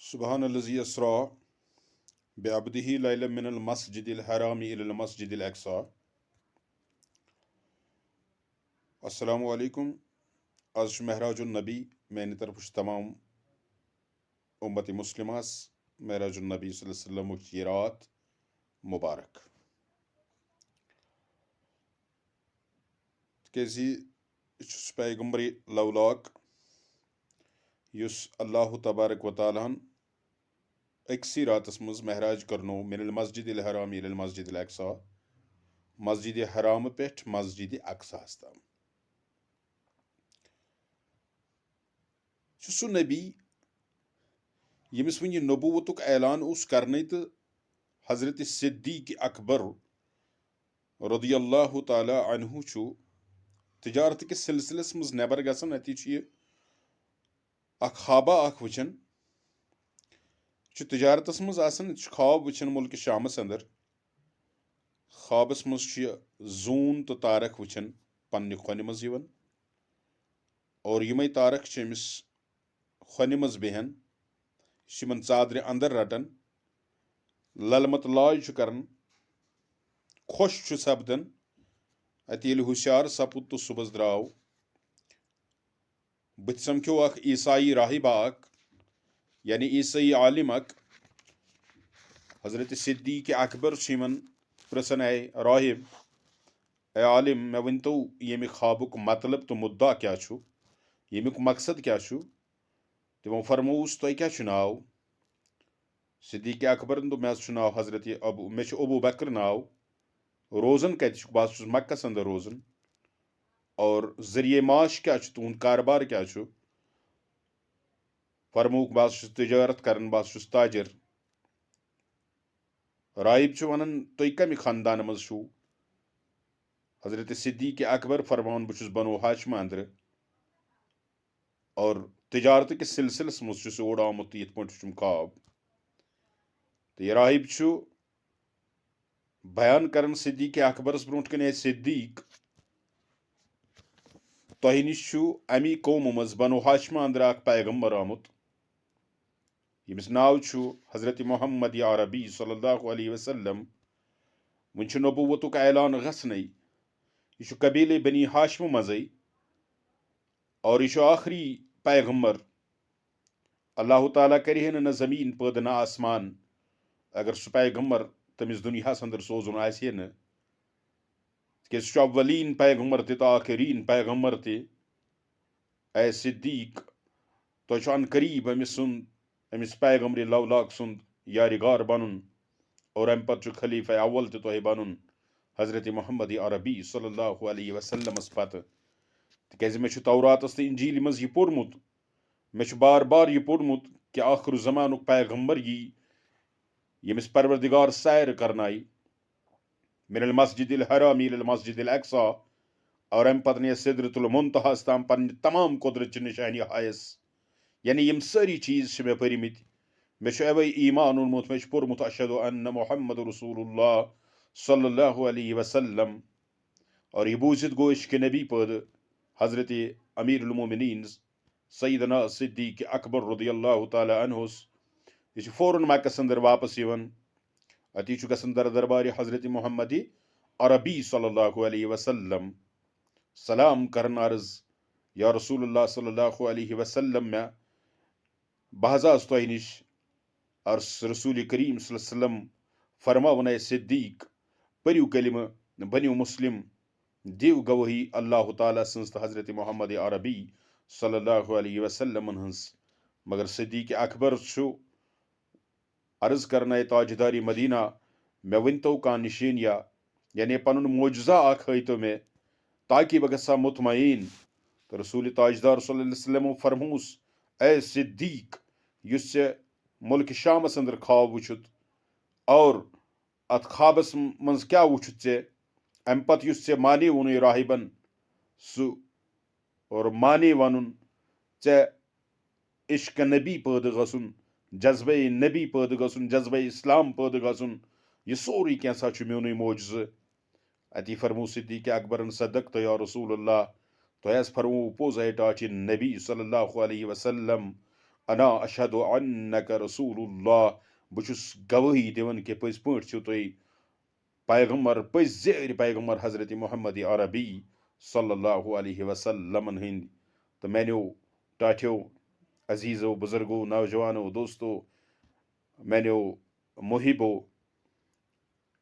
सुबहानल्लज़ी अस्रा बिअब्दिही लैलन मिनल मस्जिदिल हरामी इलल मस्जिदिल अक्सा। अस्सलामु अलैकुम। आज महराजुन नबी मेरे तरफ तमाम उम्मत मुस्लिमास महराजुन नबी सल्लल्लाहु अलैहि वसल्लम रात मुबारक। तकेज़ि पैगम्बरी लवलाक युस अल्लाह तबारक व तआलाहन अक्सी रातस मज महराज करनो मिनल मस्जिदिल हरामी इलल मस्जिदिल अक्सा, मस्जिद हराम पेठ मस्जिद अक्सा ताम। सु नबी यमिस वन नबूवतुक ऐलान उस करने तो हजरत सिद्दीक अकबर रदियल्लाहु ताला अन्हु छु तिजारत के सिलसिलस मज नबर गसन अति ख्वाबा वचन तिजारतस मज आसन ख्वाब वचन मुल्क शामस अंदर ख्वाबस मज जून तो तारक वचन पन्ने खोन मज यवन और यमे तारक अमिस खोन मज बेहन यमन चादर अंदर रटन ललमत लाज करन खुश सपदन अत हुशियार सपुद तो सुबह द्राव बत समख्यो ईसाई राहिबा यानी ईसाई आलिम हजरत सिद्दीक अकबर प्रसन आय राहिब ए आलिम मे वन तो यमि ख्वाबुक मतलब तो मुद्दा क्या छु, यमुक मकसद क्या छु। तमो फरमोस तुह क्या नाव। सिद्दीक अकबर तो मे नाव हजरत मे अबू बकर नाव। रोजन कत बस मक्कस अंदर रोजन और जरिए माश क्या तुंद कारोबार क्या। फरमूक बस तजारत कर बस ताजिर। राइब वन तुम कम खानदान मज छू। हजरत सिद्दीक अकबर फरमान बस बनो हाशम अंदर और तजारत के सिलसिलस मज ओर आमुत ये पे ख्वाब तो यह राहिब बयान कर सिद्दीक अकबरस ब्रोट कन सिद्दीक तुह नश अमी कौम मज बनो हाशम अंदर पैगम्बर आमुत यमिस नाव हजरत मोहम्मद अरबी सल्लल्लाहु अलैहि वसल्लम। वन नबूवतुक ऐलान गसन यह कबीले बनी हाशम मज़ और यह आखिरी पैगम्बर। अल्लाह ताला कर न ज़मीन पैद न आसमान अगर सह पैगम्बर तमिस दुनियास अंदर सोजुन आसि न कि सह अव्वलीन पैगम्बर तो आखिरीन पैगम्बर ए सिद्दीक तुह अन करीब अमिस पैगम्बर लवलाक सुंद यारिगार बनुन और अम पे खलीफा अव्वल तुह बनुन हजरत मोहम्मद अरबी सल्लल्लाहु अलैहि वसल्लमस पत। तक मे तौरातस तो इंजील मज यह पोर्मुत मे बार बार यह पोर्मुत कि आखिर ज़मानुक पैगम्बर यी यमिस परवरदिगार सैर करनाई मिनल मस्जिदिल हराम इलल मस्जिदिल अक्सा और अम पत सिदरतुल मुंतहास ताम पन तमाम कुदरत निशानी हायस। यानी यम सारी चीज़ मे परमित मे अवे ईमान ओनमुत मे पोर्मुत अशहदु अन्न मुहम्मद रसूलुल्लाह सल्लल्लाहु अलैहि वसल्लम। और यह बूझित गो इश्क नबी पद हजरत अमीरुल मोमिनीन सैयदना सिद्दीक अकबर रदियल्लाहु ताला अन्हुस यह फौरन मक्कस अंदर वापस यवन अति गसन दर दरबार हजरत मोहम्मद अरबी सल्लल्लाहु अलैहि वसल्लम सलाम करन अर्ज या रसूलुल्लाह सल्लल्लाहु अलैहि वसल्लम मे बहजाज तुह नश और रसूल करीम सल्लल्लाहु अलैहि वसल्लम फरमावन ए सिद्दीक परिव कलिम बनिव मुस्लिम दिव गवाही अल्लाह ताला सन्स तो हजरत मोहम्मद अरबी सल्लल्लाहु अलैहि वसल्लम हंस। मगर सिद्दीक अकबर अर्ज करना ताजदारी मदीना मे वन तो कह निशानिया यानी पन मोजा हतो मे ताकि बह गसा मुतमईन। तो रसूल ताजदार सल्लल्लाहु अलैहि वसल्लम फरमूस ए सिद्दीक युस मुल्क शामस अंदर ख्वाब वुचुत और अत ख्वाबस मज क्या वुचुत ऐ अम पत युस माने वोन राहिबन सु और माने वन ऐ इश्क नबी पैद गसुन जज्बे नबी पैद गसुन जज्बे इस्लाम पैद गसुन यह सोरी क्या मोन मोज। अति फरमू सिद्दीक अकबरन सदक तो या रसूलुल्लाह तुह फरमू पोज टाच नबी सल्लल्लाहु अलैहि वसल्लम अना अशहदु अन्नक रसूलुल्लाह, बह छुस गवाही दिवन कि पज पट छो तुम पैगम्बर, पजेर पैगम्बर हजरत मोहम्मद अरबी सल्लल्लाहु अलैहि वसल्लम हंद। तो मैनो टाठ्यो, अजीज़ो, बुजुर्गो, नौजवानो, दोस्तों, मैनो मुहिबो,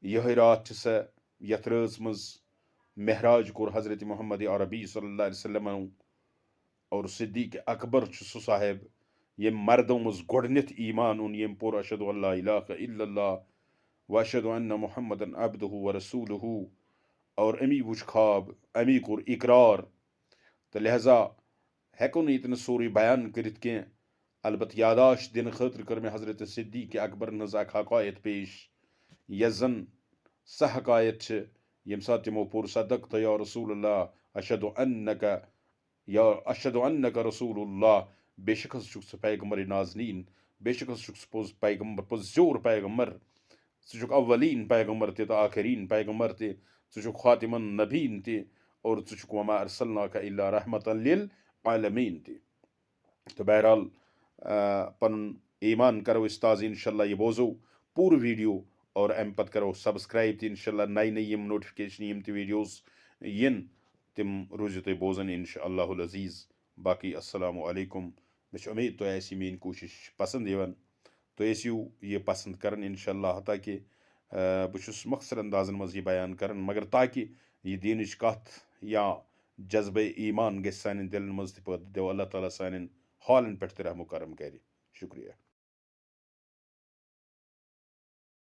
यह रात स यथ रज मज महराज कोर हजरत मोहम्मद अरबी सल्लल्लाहु अलैहि वसल्लम और सिद्दीक अकबर सह साहेब यम मर्दों मज गोडनिथ ईमान उन यम पोर अशहदु अल्ला इलाहा इल्लल्लाह व अशहदु अन्न मुहम्मदन अब्दुहु व रसूलुहु, और अमी वुच ख्वाब, अमी कोर इकरार। तो लिहाजा हेको न इतन सोरी बयान करित कह, अलबत् यादाश दिन खतर कर मे हजरत सिद्दीक अकबर नज अख हकायत पेश, यस जन सह हकायत यम सात तिमो पोर सदक या रसूलुल्लाह अशहदु अन्नक या अशहदु अन्नक रसूलुल्लाह, बेशक सह पैगम्बर नाजनीन, बेशक सह पोज पैगम्बर, पोज्योर पैगम्बर, सह अव्वलीन पैगम्बर तो आखरीन पैगम्बर सह खातिमन नबीन और सह वमा अरसलनाका इल्ला रहमतन लिल आलमीन। तो बहरहाल पन ईमान करो इस ताज़ इंशाल्लाह, ये बोजो पूर वीडियो और अम पत करो सब्सक्राइब तो इंशाल्लाह नई नई यम नोटिफिकेशन यम वीडियोस यन तिम रोजो तुम बोजन इंशाअल्लाहुल अज़ीज़। बाकी अस्सलामु अलैकुम। मे उम्मीद तो ऐसी मेन कोशिश पसंद यवन, तो ऐसी ये पसंद कर इंशाल्लाह, ताकि बहुत मख्सर अंदाजन मज ये बयान कर, मगर ताकि ये दीन कथ या जज्ब ईमान ग सान दिलन मज दो अल्लाह ताला सान हालन पे रहमो करम कर। शुक्रिया।